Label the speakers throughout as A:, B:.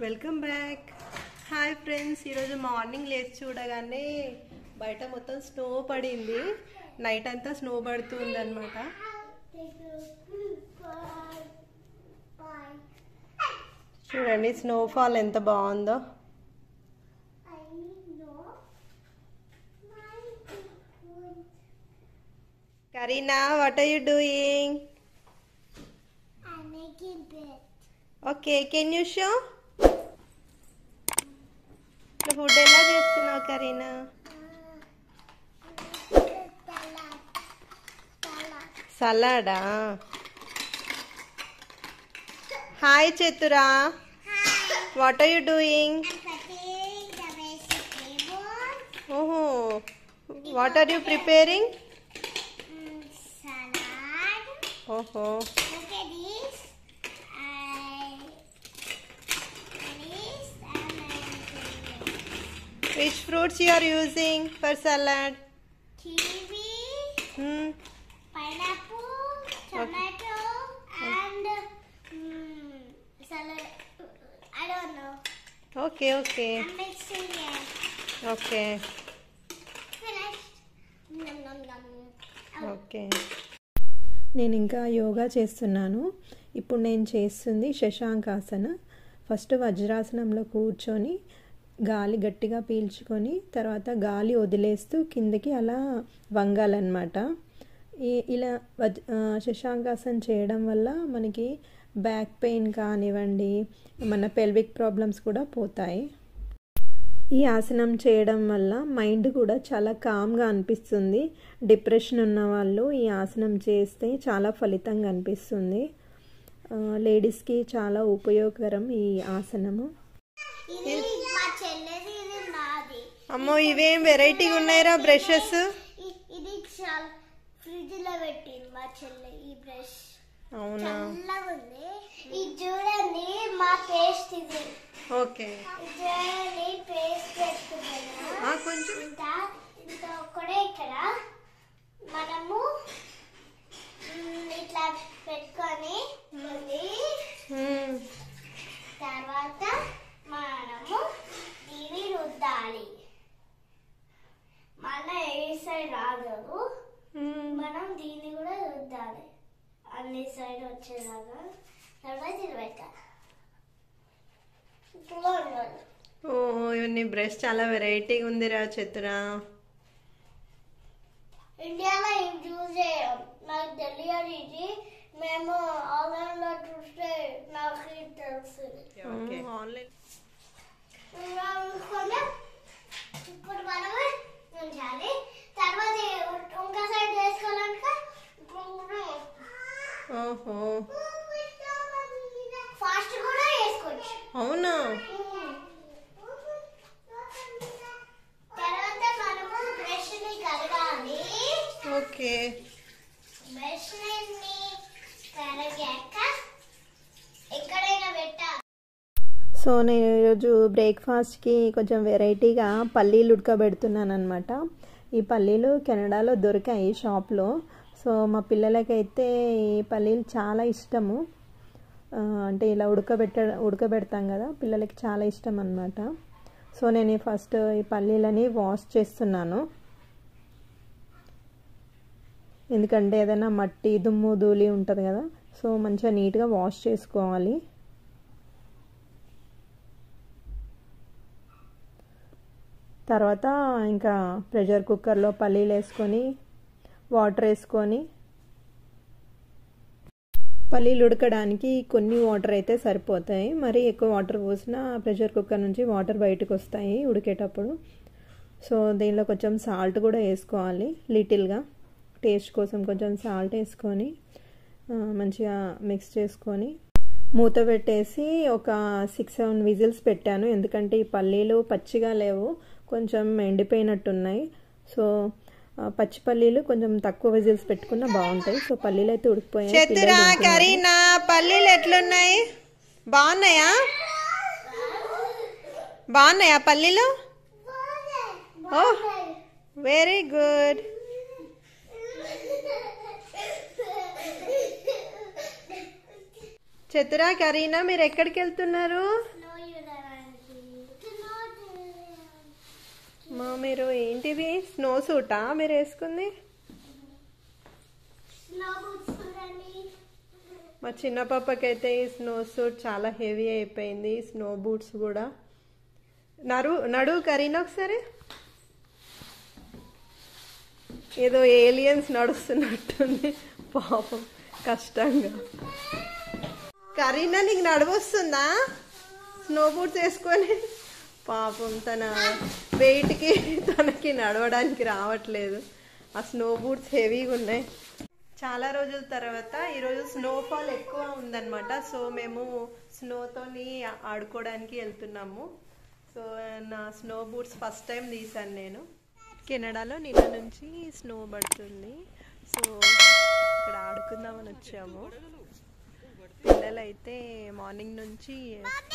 A: Welcome back. Hi friends, ఈరోజు morning లేచి చూడగానే బయట మొత్తం స్నో పడింది. నైట్ అంతా స్నో పడుతుంది అనమాట. చూడండి స్నోఫాల్ ఎంత బాగుందో. Kareena, what are you doing?
B: I'm making bed.
A: Okay, can you show? Food ఎలా చేస్తున్నావు కరీనా? సలాడా? Hi Chatura, what are you doing?
B: Preparing the vegetables.
A: ఓహో, what are you preparing?
B: Salad.
A: ఓహో,
B: Look at this.
A: which fruits you are using for salad?
B: Kiwi,
A: Hmm.
B: pineapple, tomato, and salad. I don't know.
A: Okay, okay,
B: I'm mixing it.
A: okay,
B: Finished. Nom nom nom.
A: okay. నేను ఇంకా యోగా చేస్తున్నాను. ఇప్పుడు నేను చేస్తుంది Shashankasana. First వజ్రాసనంలో కూర్చొని గాలి గట్టిగా పీల్చుకొని తర్వాత గాలి వదిలేస్తూ కిందకి అలా వంగాలన్నమాట. ఇలా శశాంకాసన చేయడం వల్ల మనకి బ్యాక్ పెయిన్ కానివ్వండి, మన పెల్విక్ ప్రాబ్లమ్స్ కూడా పోతాయి. ఈ ఆసనం చేయడం వల్ల మైండ్ కూడా చాలా కామ్గా అనిపిస్తుంది. డిప్రెషన్ ఉన్న వాళ్ళు ఈ ఆసనం చేస్తే చాలా ఫలితంగా అనిపిస్తుంది. లేడీస్కి చాలా ఉపయోగకరం ఈ ఆసనము.
B: ఇది మా చెల్లెది, ఇది నాది.
A: అమ్మో, ఇవేం వెరైటీగా ఉన్నాయిరా బ్రషెస్.
B: ఇది చాలా ఫ్రిడ్జ్ లో పెట్టింది మా చెల్లె. ఈ బ్రష్
A: అవునా?
B: చల్లగా ఉంది. ఇది చూడండి మా పేస్ట్. ఇది
A: ఓకే,
B: చూడండి పేస్ట్ పెట్టుకున్నాను.
A: కొంచెం
B: ఇంత ఒక్కడే ఇక్కడ మనము ఇట్లా పెట్టుకొని తర్వాత మనము దీన్ని రుద్దాలి. మళ్ళీ ఏ సైడ్ రాదు, మనం దీన్ని కూడా రుద్దాలి అన్ని సైడ్ వచ్చేలాగా. తర్వాత ఇది పెట్టాలి.
A: ఓహో, ఇవన్నీ బ్రష్ చాలా వెరైటీగా ఉందిరా చతురా.
B: ఇండియాలో ఏం యూజ్ చేయం, నాకు తెలియదు. ఇది మేము ఆన్లైన్ లో చూస్తే నాకు ఇది తెలుస్తుంది.
A: ఆన్లైన్
B: ఇప్పుడు మనము ఉంచాలి. తర్వాత ఇంకో సైడ్ వేసుకోవాలంటే
A: ఓహో,
B: ఫాస్ట్ కూడా వేసుకోవచ్చు.
A: అవునా?
B: తర్వాత మనము బ్రష్ ని కడగాలి.
A: ఓకే,
B: బ్రష్ ని కడిగాక ఎక్కడైనా పెట్టాలి.
A: సో నేను ఈరోజు బ్రేక్ఫాస్ట్కి కొంచెం వెరైటీగా పల్లీలు ఉడకబెడుతున్నాను అనమాట. ఈ పల్లీలు కెనడాలో దొరికాయి షాప్లో. సో మా పిల్లలకైతే ఈ పల్లీలు చాలా ఇష్టము. అంటే ఇలా ఉడకబెడతాం కదా, పిల్లలకి చాలా ఇష్టం అన్నమాట. సో నేను ఫస్ట్ ఈ పల్లీలని వాష్ చేస్తున్నాను. ఎందుకంటే ఏదైనా మట్టి దుమ్ము ధూళి ఉంటుంది కదా, సో మంచిగా నీట్గా వాష్ చేసుకోవాలి. తర్వాత ఇంకా ప్రెషర్ కుక్కర్లో పల్లీలు వేసుకొని వాటర్ వేసుకొని, పల్లీలు ఉడకడానికి కొన్ని వాటర్ అయితే సరిపోతాయి. మరి ఎక్కువ వాటర్ పోసినా ప్రెషర్ కుక్కర్ నుంచి వాటర్ బయటకు వస్తాయి ఉడికేటప్పుడు. సో దీనిలో కొంచెం సాల్ట్ కూడా వేసుకోవాలి, లిటిల్గా టేస్ట్ కోసం కొంచెం సాల్ట్ వేసుకొని మంచిగా మిక్స్ చేసుకొని మూత పెట్టేసి ఒక 6-7 విజిల్స్ పెట్టాను. ఎందుకంటే ఈ పల్లీలు పచ్చిగా లేవు, కొంచెం ఎండిపోయినట్టున్నాయి. సో పచ్చి పల్లీలు కొంచెం తక్కువ విజిల్స్ పెట్టుకున్నా బాగుంటాయి. సో పల్లీలు అయితే ఉడికిపోయాయి. చతురా, కరీనా, పల్లీలు ఎట్లున్నాయి? బాగున్నాయా? బాగున్నాయా పల్లీలు? ఓహ్, వెరీ గుడ్. చతురా కరీనా మీరు ఎక్కడికి వెళ్తున్నారు? మా మీరు ఏంటిది స్నో సూటా మీరు వేసుకుంది? మా చిన్న పాపకైతే ఈ స్నో సూట్ చాలా హెవీ అయిపోయింది, స్నో బూట్స్ కూడా. నడు కరీనా ఒకసారి. ఏదో ఏలియన్స్ నడుస్తున్నట్టుంది పాపం, కష్టంగా. కరీనా నీకు నడవస్తుందా స్నో బూట్స్ వేసుకొని? పాపం తన వెయిట్కి తనకి నడవడానికి రావట్లేదు, ఆ స్నో బూట్స్ హెవీగా ఉన్నాయి. చాలా రోజుల తర్వాత ఈరోజు స్నోఫాల్ ఎక్కువ ఉందన్నమాట. సో మేము స్నోతోని ఆడుకోవడానికి వెళ్తున్నాము. సో నా స్నో బూట్స్ ఫస్ట్ టైం తీసాను నేను. కెనడాలో నిన్న నుంచి స్నో పడుతుంది, సో ఇక్కడ ఆడుకుందామని వచ్చాము. పిల్లలైతే మార్నింగ్ నుంచి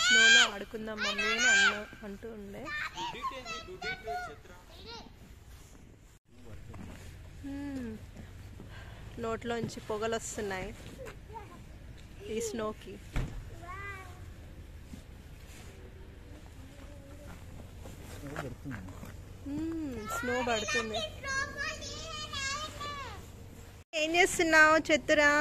A: స్నోలో ఆడుకుందాం మమ్మీ అని అంటూ ఉండే. నోట్లోంచి పొగలు వస్తున్నాయి ఈ స్నోకి. స్నో పడుతుంది. ఏం చేస్తున్నావు చతురా?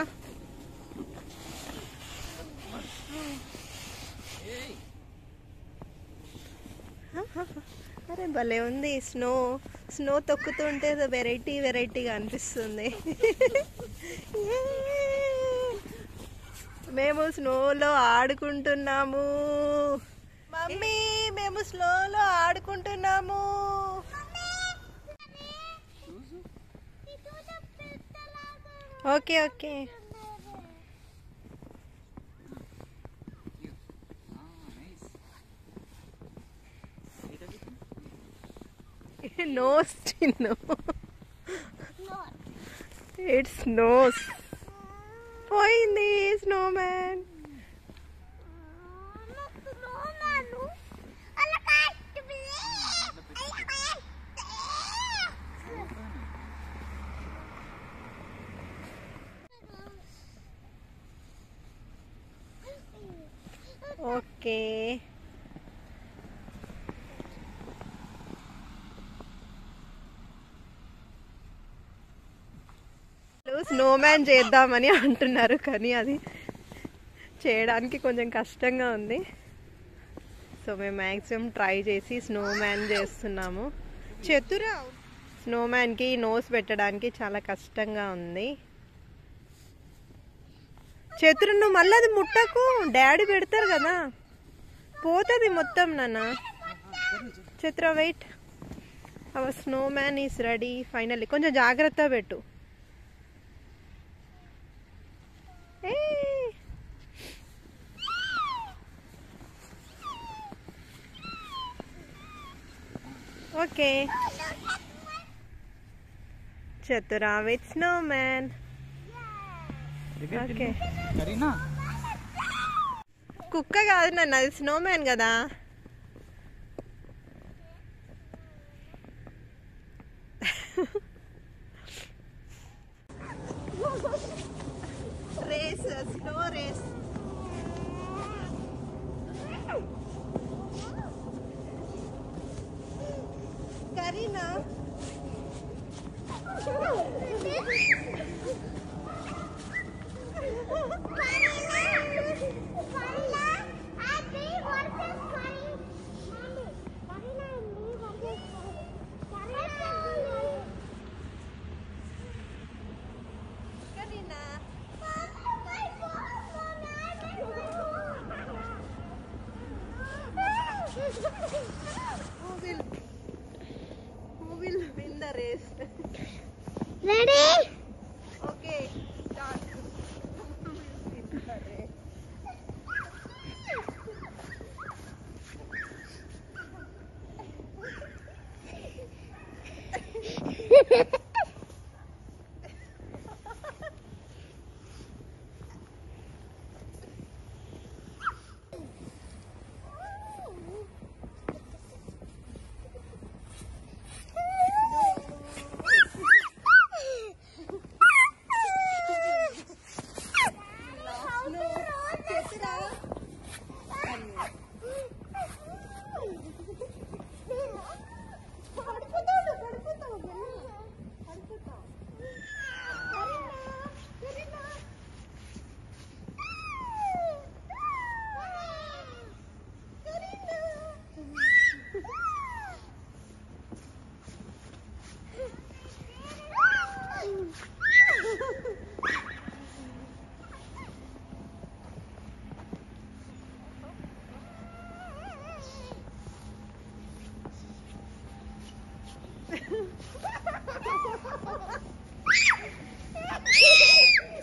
A: అరే భలే ఉంది స్నో. స్నో తొక్కుతుంటే వెరైటీ వెరైటీగా అనిపిస్తుంది. మేము స్నోలో ఆడుకుంటున్నాము మమ్మీ, మేము స్నోలో ఆడుకుంటున్నాము. Okay okay. Nose, Chinnu. It's nose. పోయింది snowman. ఓకే. స్నోమ్యాన్ చేద్దామని అంటున్నారు, కానీ అది చేయడానికి కొంచెం కష్టంగా ఉంది. సో మేము మ్యాక్సిమం ట్రై చేసి స్నోమ్యాన్ చేస్తున్నాము. చతురా స్నోమ్యాన్కి నోస్ పెట్టడానికి చాలా కష్టంగా ఉంది. చతురు నువ్వు మళ్ళీ అది ముట్టకు, డాడీ పెడతారు కదా, పోతుంది మొత్తం నాన్న. Chatura wait, our snowman is ready finally. కొంచెం జాగ్రత్త పెట్టు. Okay Chatura with snowman. Okay కుక్క కాదు నన్ను, అది స్నోమ్యాన్ కదా. Race, snow race. Kareena who will win the race?
B: Ready?
A: Okay, start. Who will win the race?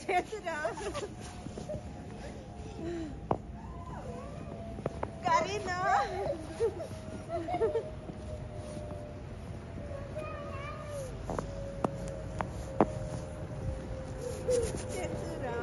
A: Chatura Kareena చేతురా